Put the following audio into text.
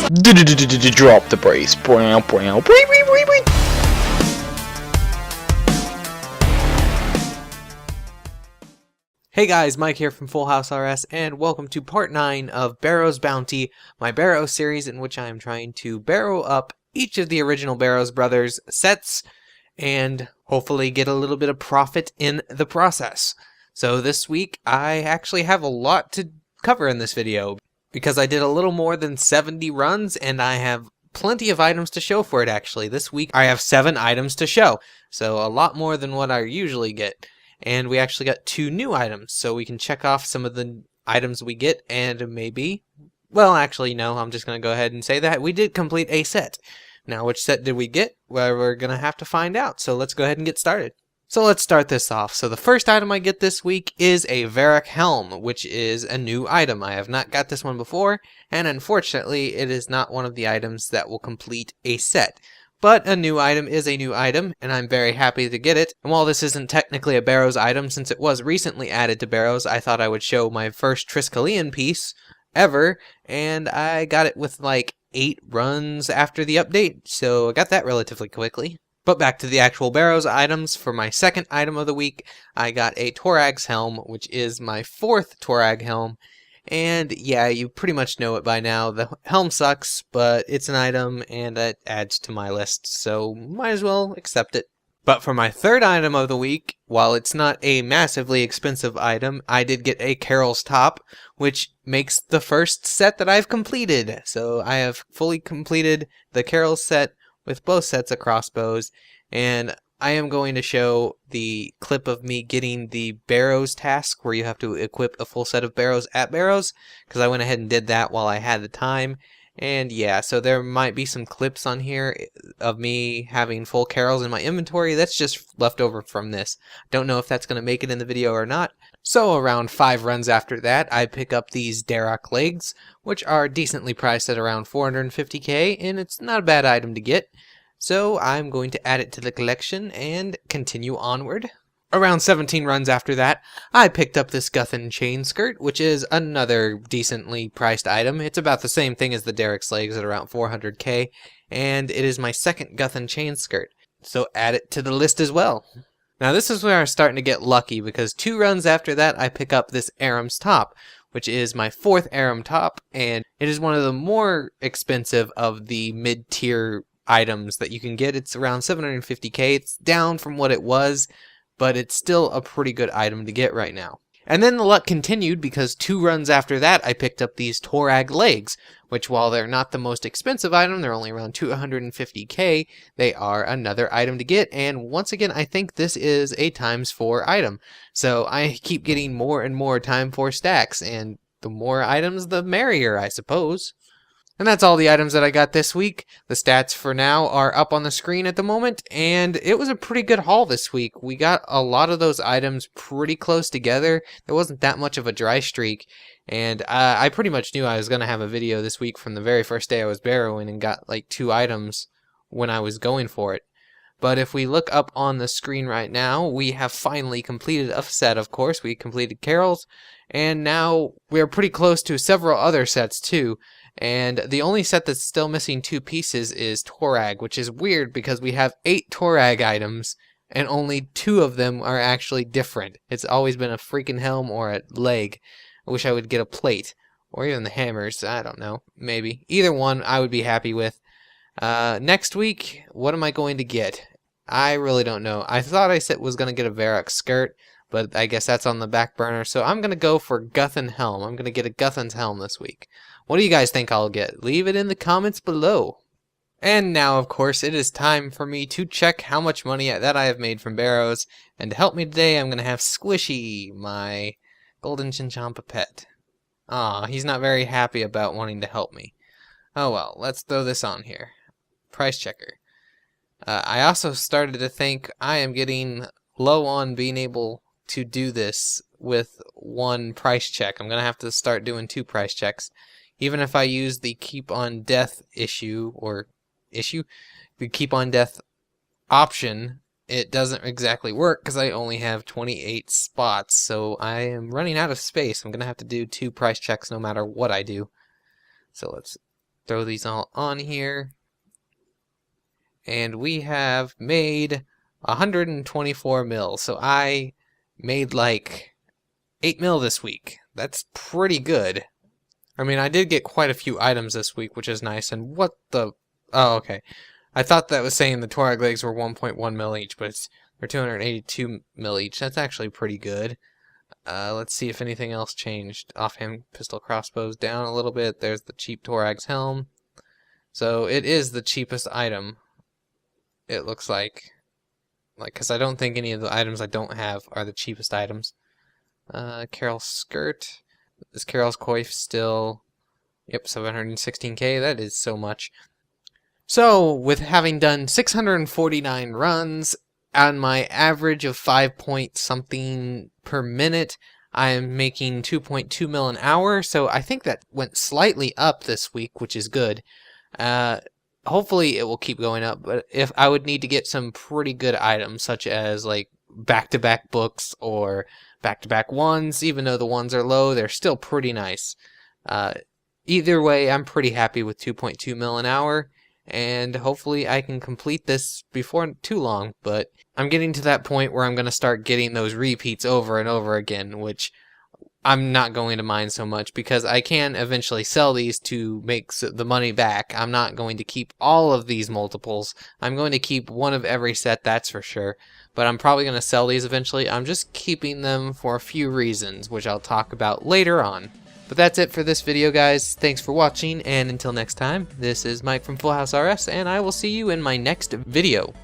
Drop the brace. Hey guys, Mike here from Fullhousers, and welcome to part 9 of Barrows Bounty, my Barrows series in which I am trying to barrow up each of the original Barrows Brothers sets and hopefully get a little bit of profit in the process. So this week I actually have a lot to cover in this video because I did a little more than 70 runs and I have plenty of items to show for it actually. This week I have 7 items to show, so a lot more than what I usually get. And we actually got 2 new items, so we can check off some of the items we get, and maybe... Well, actually, no, I'm just going to go ahead and say that we did complete a set. Now, which set did we get? Well, we're going to have to find out, so let's go ahead and get started. So let's start this off. So the first item I get this week is a Varrock Helm, which is a new item. I have not got this one before, and unfortunately, it is not one of the items that will complete a set. But a new item is a new item, and I'm very happy to get it. And while this isn't technically a Barrows item, since it was recently added to Barrows, I thought I would show my first Triskelion piece ever, and I got it with like 8 runs after the update, so I got that relatively quickly. But back to the actual Barrows items. For my second item of the week, I got a Torag's Helm, which is my 4th Torag Helm. And yeah, you pretty much know it by now. The helm sucks, but it's an item and it adds to my list, so might as well accept it. But for my third item of the week, while it's not a massively expensive item, I did get a Carol's Top, which makes the first set that I've completed. So I have fully completed the Carol's set with both sets of crossbows, and I am going to show the clip of me getting the Barrows task where you have to equip a full set of Barrows at Barrows, because I went ahead and did that while I had the time. And yeah, so there might be some clips on here of me having full Carols in my inventory. That's just left over from this. Don't know if that's going to make it in the video or not. So around 5 runs after that, I pick up these Darrock legs, which are decently priced at around 450k, and it's not a bad item to get. So I'm going to add it to the collection and continue onward. Around 17 runs after that, I picked up this Guthan chain skirt, which is another decently priced item. It's about the same thing as the Derrick's legs at around 400k, and it is my second Guthan chain skirt. So add it to the list as well. Now this is where I'm starting to get lucky, because 2 runs after that I pick up this Aram's top, which is my 4th Aram top, and it is one of the more expensive of the mid-tier items that you can get. It's around 750k. It's down from what it was, but it's still a pretty good item to get right now. And then the luck continued, because 2 runs after that I picked up these Torag legs, which while they're not the most expensive item, they're only around 250k, they are another item to get, and once again I think this is a ×4 item. So I keep getting more and more ×4 stacks, and the more items the merrier, I suppose. And that's all the items that I got this week. The stats for now are up on the screen at the moment, and it was a pretty good haul this week. We got a lot of those items pretty close together. There wasn't that much of a dry streak, and I pretty much knew I was going to have a video this week from the very first day I was barrowing and got like 2 items when I was going for it. But if we look up on the screen right now, we have finally completed a set, of course. We completed Carol's, and now we're pretty close to several other sets too. And the only set that's still missing 2 pieces is Torag, which is weird because we have 8 Torag items and only 2 of them are actually different. It's always been a freaking helm or a leg. I wish I would get a plate, or even the hammers. I don't know, maybe. Either one I would be happy with. Next week, what am I going to get? I really don't know. I thought I was going to get a Varrock skirt, but I guess that's on the back burner. So I'm going to go for Guthan Helm. I'm going to get a Guthan's Helm this week. What do you guys think I'll get? Leave it in the comments below. And now, of course, it is time for me to check how much money that I have made from Barrows. And to help me today, I'm going to have Squishy, my golden Chinchampa pet. Aw, he's not very happy about wanting to help me. Oh well, let's throw this on here. Price checker. I also started to think I am getting low on being able to do this with 1 price check. I'm going to have to start doing 2 price checks. Even if I use the keep on death the keep on death option, it doesn't exactly work because I only have 28 spots. So I am running out of space. I'm going to have to do 2 price checks no matter what I do. So let's Throw these all on here. And we have made 124 mil. So I made like 8 mil this week. That's pretty good. I mean, I did get quite a few items this week, which is nice. And what the... Oh, okay. I thought that was saying the Tuareg legs were 1.1 mil each, but they're 282 mil each. That's actually pretty good. Let's see if anything else changed. Offhand pistol crossbows down a little bit. There's the cheap Tuareg's helm. So it is the cheapest item, it looks like. Because I don't think any of the items I don't have are the cheapest items. Carol's skirt. Is Carol's coif still... Yep, 716k. That is so much. So, with having done 649 runs on my average of 5 point something per minute, I am making 2.2 mil an hour. So I think that went slightly up this week, which is good. Hopefully it will keep going up, but if I would need to get some pretty good items, such as like back-to-back books or back-to-back ones, even though the ones are low, they're still pretty nice. Either way, I'm pretty happy with 2.2 mil an hour, and hopefully I can complete this before too long, but I'm getting to that point where I'm going to start getting those repeats over and over again, which I'm not going to mind so much because I can eventually sell these to make the money back. I'm not going to keep all of these multiples. I'm going to keep one of every set, that's for sure. But I'm probably going to sell these eventually. I'm just keeping them for a few reasons, which I'll talk about later on. But that's it for this video, guys. Thanks for watching, and until next time, this is Mike from Full House RS, and I will see you in my next video.